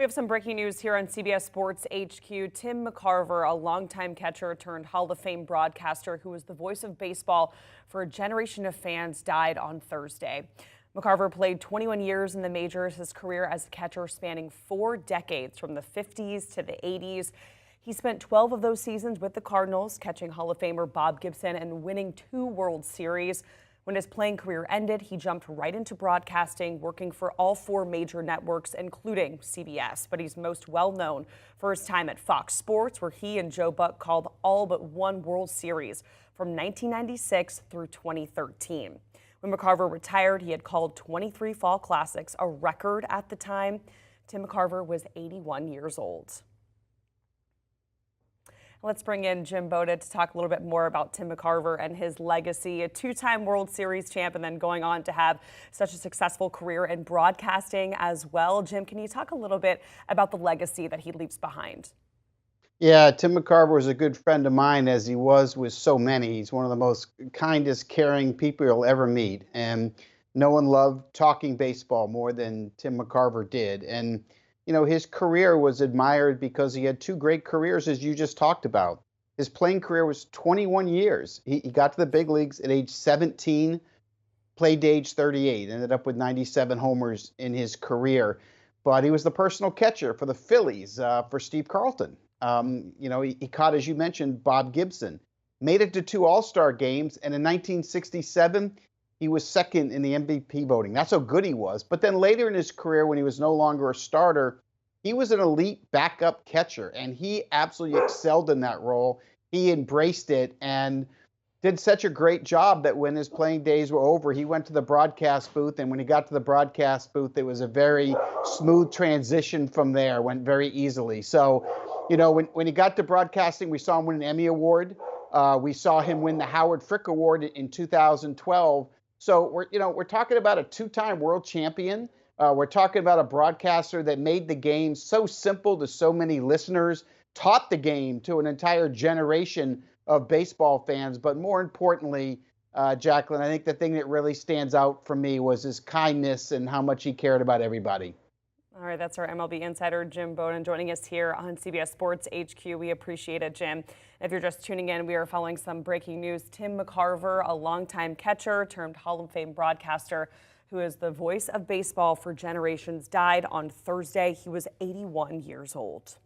We have some breaking news here on CBS Sports HQ. Tim McCarver, a longtime catcher turned Hall of Fame broadcaster who was the voice of baseball for a generation of fans, died on Thursday. McCarver played 21 years in the majors, his career as a catcher spanning 4 decades from the 50s to the 80s. He spent 12 of those seasons with the Cardinals, catching Hall of Famer Bob Gibson and winning 2 World Series. When his playing career ended, he jumped right into broadcasting, working for all 4 major networks, including CBS. But he's most well known for his time at Fox Sports, where he and Joe Buck called all but 1 World Series from 1996 through 2013. When McCarver retired, he had called 23 Fall Classics, a record at the time. Tim McCarver was 81 years old. Let's bring in Jim Boda to talk a little bit more about Tim McCarver and his legacy, a 2-time World Series champ and then going on to have such a successful career in broadcasting as well. Jim, can you talk a little bit about the legacy that he leaves behind? Yeah, Tim McCarver was a good friend of mine, as he was with so many. He's one of the most kindest, caring people you'll ever meet. And no one loved talking baseball more than Tim McCarver did. And his career was admired because he had 2 great careers, as you just talked about. His playing career was 21 years. He got to the big leagues at age 17, played to age 38, ended up with 97 homers in his career. But he was the personal catcher for the Phillies, for Steve Carlton. He caught, as you mentioned, Bob Gibson. Made it to 2 All-Star games, and in 1967, he was second in the MVP voting. That's how good he was. But then later in his career, when he was no longer a starter, he was an elite backup catcher, and he absolutely excelled in that role. He embraced it and did such a great job that when his playing days were over, he went to the broadcast booth, and when he got to the broadcast booth, it was a very smooth transition from there, went very easily. So, when he got to broadcasting, we saw him win an Emmy Award. We saw him win the Howard Frick Award in 2012. So we're talking about a 2-time world champion. We're talking about a broadcaster that made the game so simple to so many listeners, taught the game to an entire generation of baseball fans. But more importantly, Jacqueline, I think the thing that really stands out for me was his kindness and how much he cared about everybody. All right, that's our MLB insider, Jim Bowden, joining us here on CBS Sports HQ. We appreciate it, Jim. If you're just tuning in, we are following some breaking news. Tim McCarver, a longtime catcher turned Hall of Fame broadcaster who is the voice of baseball for generations, died on Thursday. He was 81 years old.